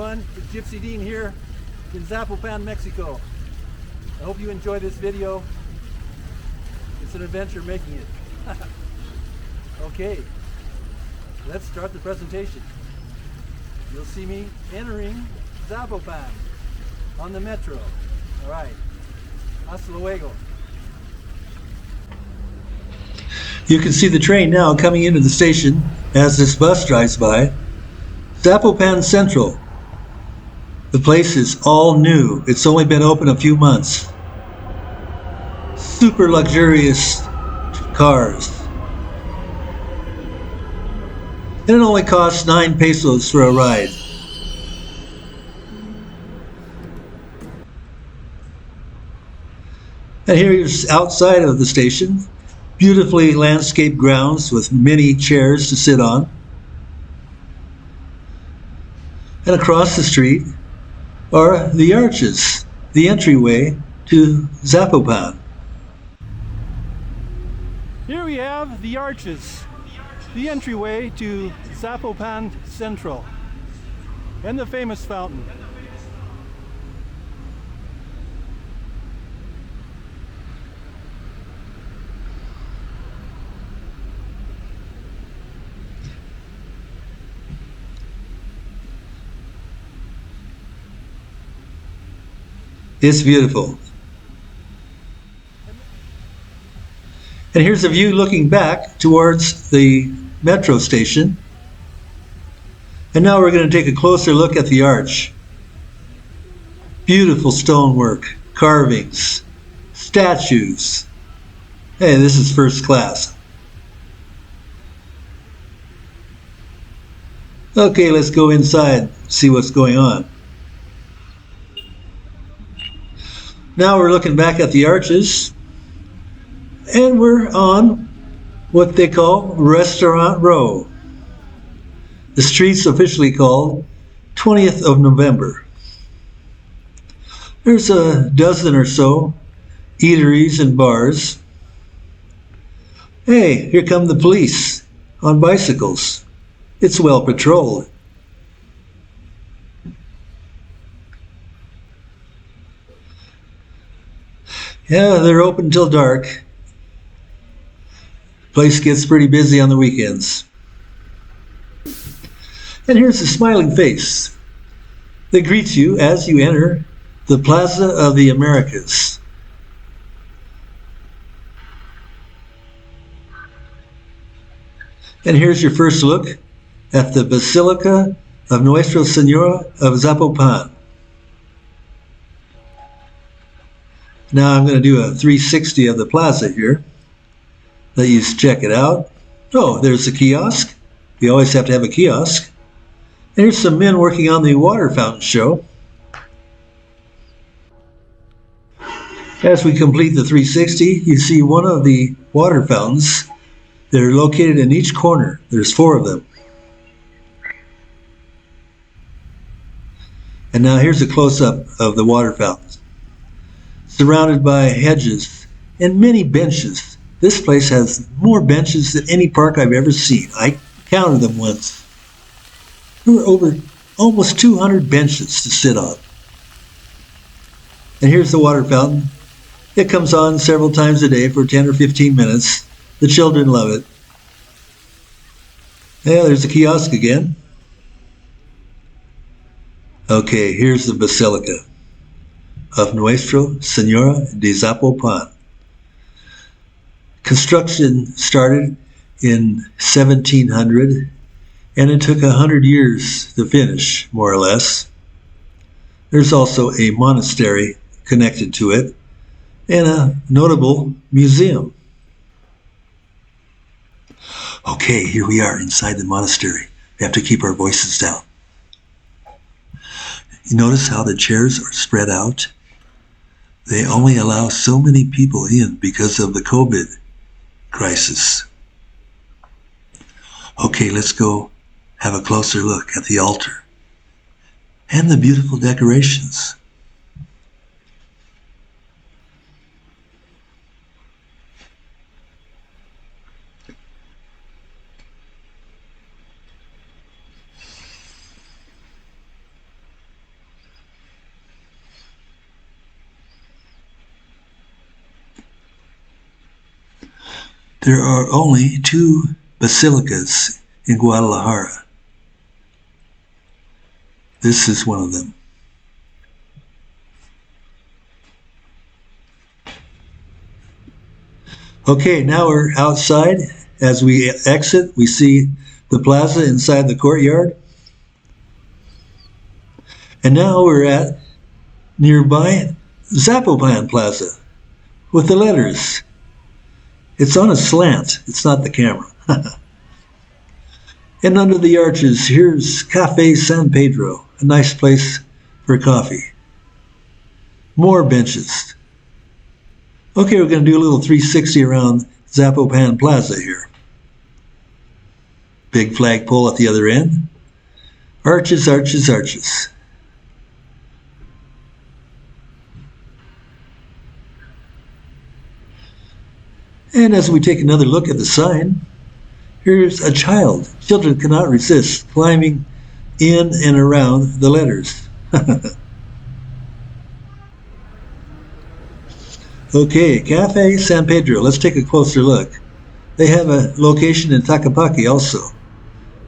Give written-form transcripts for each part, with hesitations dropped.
everyone, it's Gipsy Dean here in Zapopan, Mexico. I hope you enjoy this video. It's an adventure making it. Okay, let's start the presentation. You'll see me entering Zapopan on the Metro. All right, hasta luego. You can see the train now coming into the station as this bus drives by. Zapopan Central. The place is all new. It's only been open a few months. Super luxurious cars. And it only costs 9 pesos for a ride. And here's outside of the station. Beautifully landscaped grounds with many chairs to sit on. And across the street are the arches, the entryway to Zapopan. Here we have the arches, the entryway to Zapopan Central, and the famous fountain. It's beautiful. And here's a view looking back towards the metro station. And now we're going to take a closer look at the arch. Beautiful stonework, carvings, statues. Hey, this is first class. Okay, let's go inside, see what's going on. Now we're looking back at the arches, and we're on what they call Restaurant Row. The street's officially called 20th of November. There's a dozen or so eateries and bars. Hey, here come the police on bicycles. It's well patrolled. Yeah, they're open till dark. Place gets pretty busy on the weekends. And here's a smiling face that greets you as you enter the Plaza of the Americas. And here's your first look at the Basilica of Nuestro, Senora of Zapopan. Now I'm going to do a 360 of the plaza here. Let you check it out. Oh, there's the kiosk. We always have to have a kiosk. And here's some men working on the water fountain show. As we complete the 360, you see one of the water fountains that are located in each corner. There's 4 of them. And now here's a close-up of the water fountains. Surrounded by hedges and many benches. This place has more benches than any park I've ever seen. I counted them once. There were over almost 200 benches to sit on. And here's the water fountain. It comes on several times a day for 10 or 15 minutes. The children love it. Yeah, there's the kiosk again. Okay, here's the Basilica of Nuestro, Senora de Zapopan. Construction started in 1700, and it took 100 years to finish, more or less. There's also a monastery connected to it, and a notable museum. Okay, here we are inside the monastery. We have to keep our voices down. You notice how the chairs are spread out? They only allow so many people in because of the COVID crisis. Okay, let's go have a closer look at the altar and the beautiful decorations. There are only 2 basilicas in Guadalajara. This is one of them. Okay, now we're outside. As we exit, we see the plaza inside the courtyard. And now we're at nearby Zapopan Plaza with the letters. It's on a slant. It's not the camera. And under the arches, here's Cafe San Pedro, a nice place for coffee. More benches. Okay, we're going to do a little 360 around Zapopan Plaza here. Big flagpole at the other end. Arches, arches, arches. And as we take another look at the sign, here's a child. Children cannot resist climbing in and around the letters. Okay, Cafe San Pedro. Let's take a closer look. They have a location in Tacapaki also.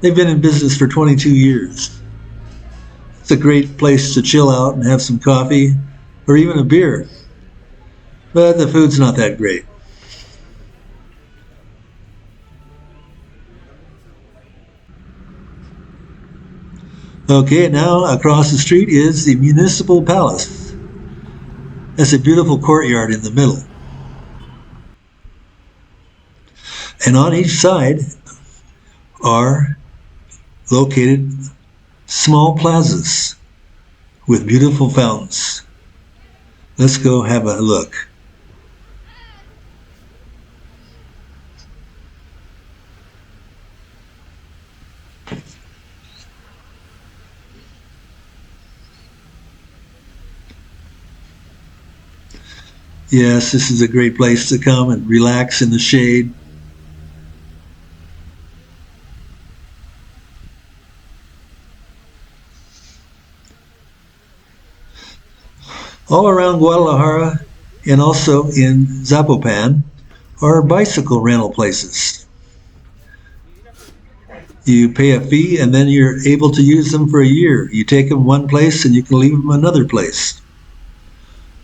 They've been in business for 22 years. It's a great place to chill out and have some coffee or even a beer. But the food's not that great. Okay, now across the street is the Municipal Palace. That's a beautiful courtyard in the middle. And on each side are located small plazas with beautiful fountains. Let's go have a look. Yes, this is a great place to come and relax in the shade. All around Guadalajara and also in Zapopan are bicycle rental places. You pay a fee and then you're able to use them for a year. You take them one place and you can leave them another place.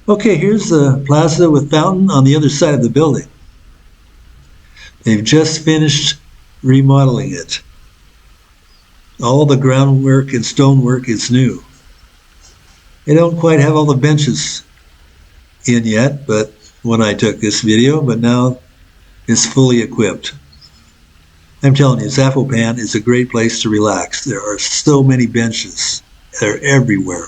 Okay, here's the plaza with fountain on the other side of the building. They've just finished remodeling it. All the groundwork and stonework is new. They don't quite have all the benches in yet, but when I took this video, but now it's fully equipped. I'm telling you, Zapopan is a great place to relax. There are so many benches. They're everywhere.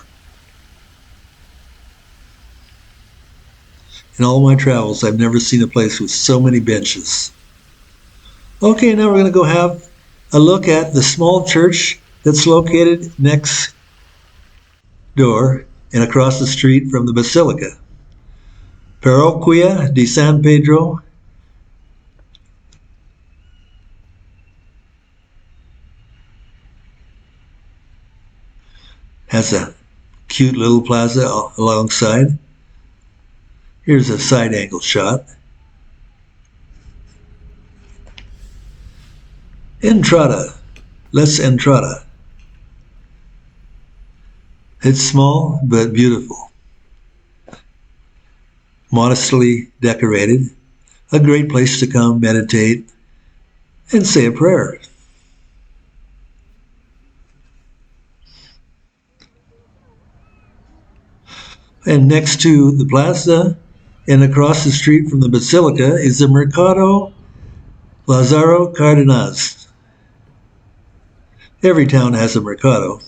In all my travels, I've never seen a place with so many benches. Okay, now we're going to go have a look at the small church that's located next door and across the street from the Basilica. Parroquia de San Pedro. Has a cute little plaza alongside. Here's a side angle shot. Entrada. Let's Entrada. It's small but beautiful. Modestly decorated. A great place to come meditate and say a prayer. And next to the plaza and across the street from the Basilica is the Mercado Lazaro Cardenas. Every town has a mercado.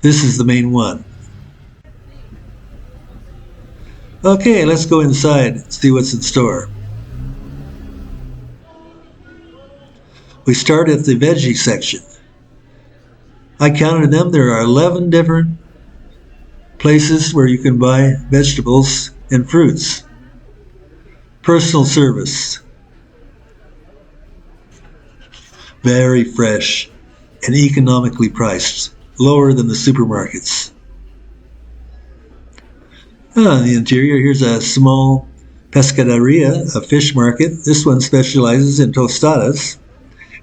This is the main one. Okay, let's go inside and see what's in store. We start at the veggie section. I counted them. There are 11 different places where you can buy vegetables and fruits. Personal service. Very fresh and economically priced, lower than the supermarkets. On the interior, here's a small Pescaderia, a fish market. This one specializes in tostadas.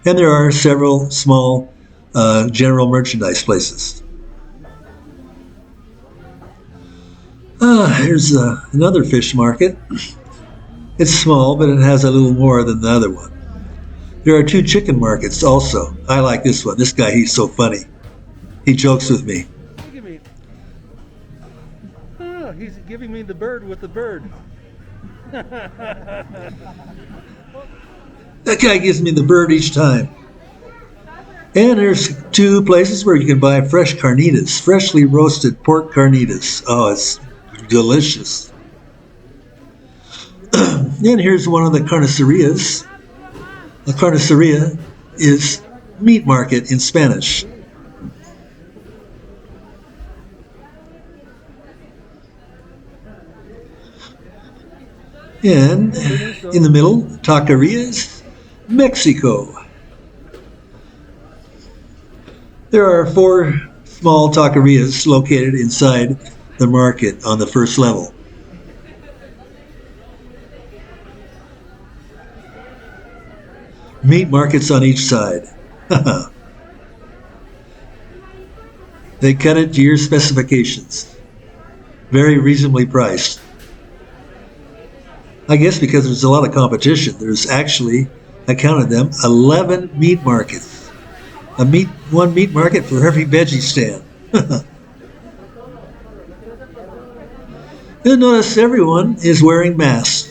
And there are several small general merchandise places. Here's another fish market. It's small, but it has a little more than the other one. There are 2 chicken markets also. I like this one. This guy, he's so funny. He jokes with me. Look at me. Oh, he's giving me the bird with the bird. That guy gives me the bird each time. And there's 2 places where you can buy fresh carnitas, freshly roasted pork carnitas. Oh, it's delicious. And here's one of the carnicerias. A carniceria is meat market in Spanish. And in the middle, taquerias, Mexico. There are 4 small taquerias located inside the market on the first level. Meat markets on each side. They cut it to your specifications. Very reasonably priced. I guess because there's a lot of competition. There's actually, I counted them, 11 meat markets. One meat market for every veggie stand. You'll notice everyone is wearing masks.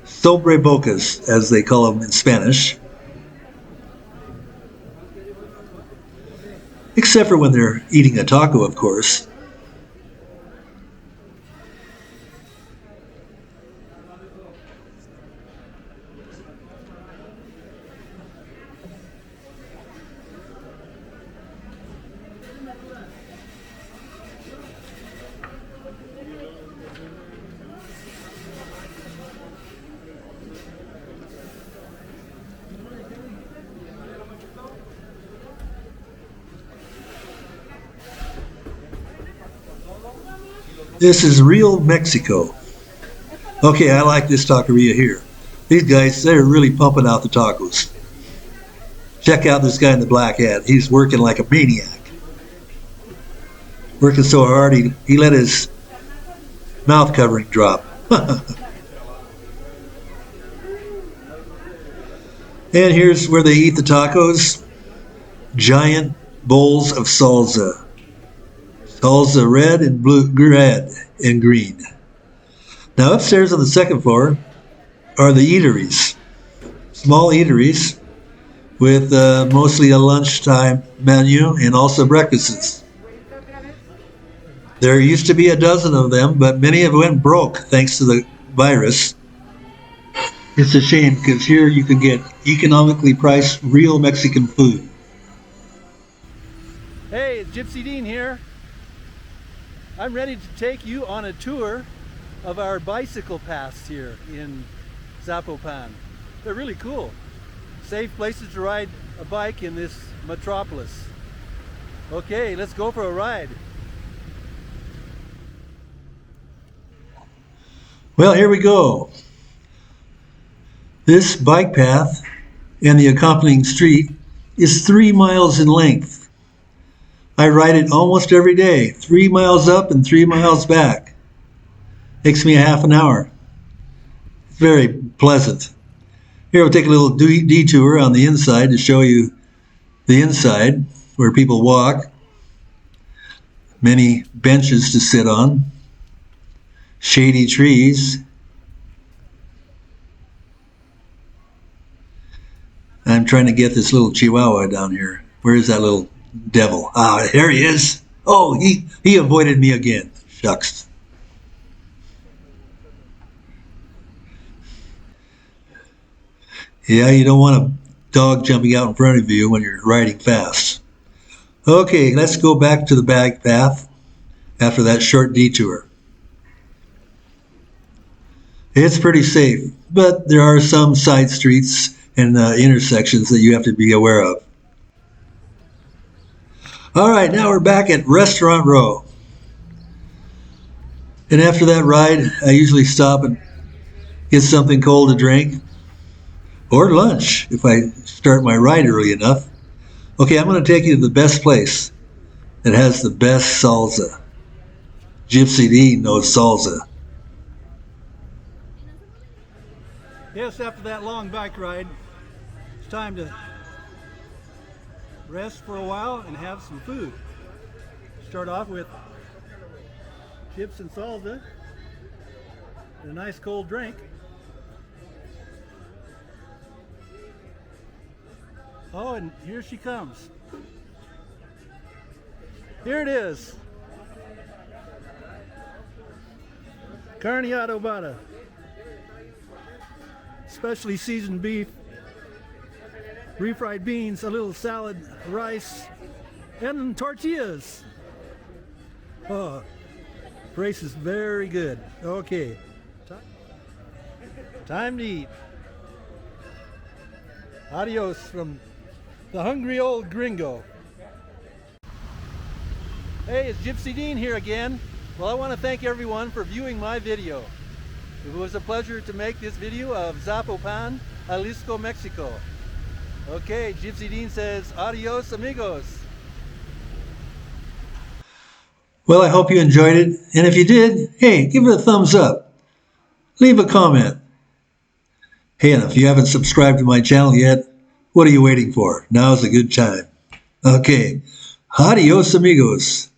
Sobrebocas, as they call them in Spanish. Except for when they're eating a taco, of course. This is real Mexico. Okay, I like this taqueria here. These guys, they're really pumping out the tacos. Check out this guy in the black hat. He's working like a maniac. Working so hard, he let his mouth covering drop. And here's where they eat the tacos. Giant bowls of salsa. Salsa red and blue, red and green. Now upstairs on the second floor are the eateries. Small eateries with mostly a lunchtime menu and also breakfasts. There used to be a dozen of them, but many of them went broke thanks to the virus. It's a shame because here you can get economically priced real Mexican food. Hey, it's Gipsy Dean here. I'm ready to take you on a tour of our bicycle paths here in Zapopan. They're really cool. Safe places to ride a bike in this metropolis. Okay, let's go for a ride. Well, here we go. This bike path and the accompanying street is 3 miles in length. I ride it almost every day, 3 miles up and 3 miles back. Takes me a half an hour. It's very pleasant. Here we'll take a little detour on the inside to show you the inside where people walk. Many benches to sit on. Shady trees. I'm trying to get this little chihuahua down here. Where is that little devil? Ah, there he is. Oh, he avoided me again. Shucks. Yeah, you don't want a dog jumping out in front of you when you're riding fast. Okay, let's go back to the bike path after that short detour. It's pretty safe, but there are some side streets and intersections that you have to be aware of. All right, now we're back at Restaurant Row. And after that ride, I usually stop and get something cold to drink, or lunch if I start my ride early enough. Okay, I'm going to take you to the best place that has the best salsa. Gipsy Dean knows salsa. Yes, after that long bike ride, it's time to rest for a while and have some food. Start off with chips and salsa and a nice cold drink. Oh, and here she comes. Here it is. Carne adobada. Specially seasoned beef, refried beans, a little salad, rice, and tortillas. Oh, price is very good. Okay, time to eat. Adios from the hungry old gringo. Hey, it's Gipsy Dean here again. Well, I want to thank everyone for viewing my video. It was a pleasure to make this video of Zapopan, Jalisco, Mexico. Okay, Gipsy Dean says, adios amigos. Well, I hope you enjoyed it, and if you did, hey, give it a thumbs up. Leave a comment. Hey, and if you haven't subscribed to my channel yet, what are you waiting for? Now's a good time. Okay, adios amigos.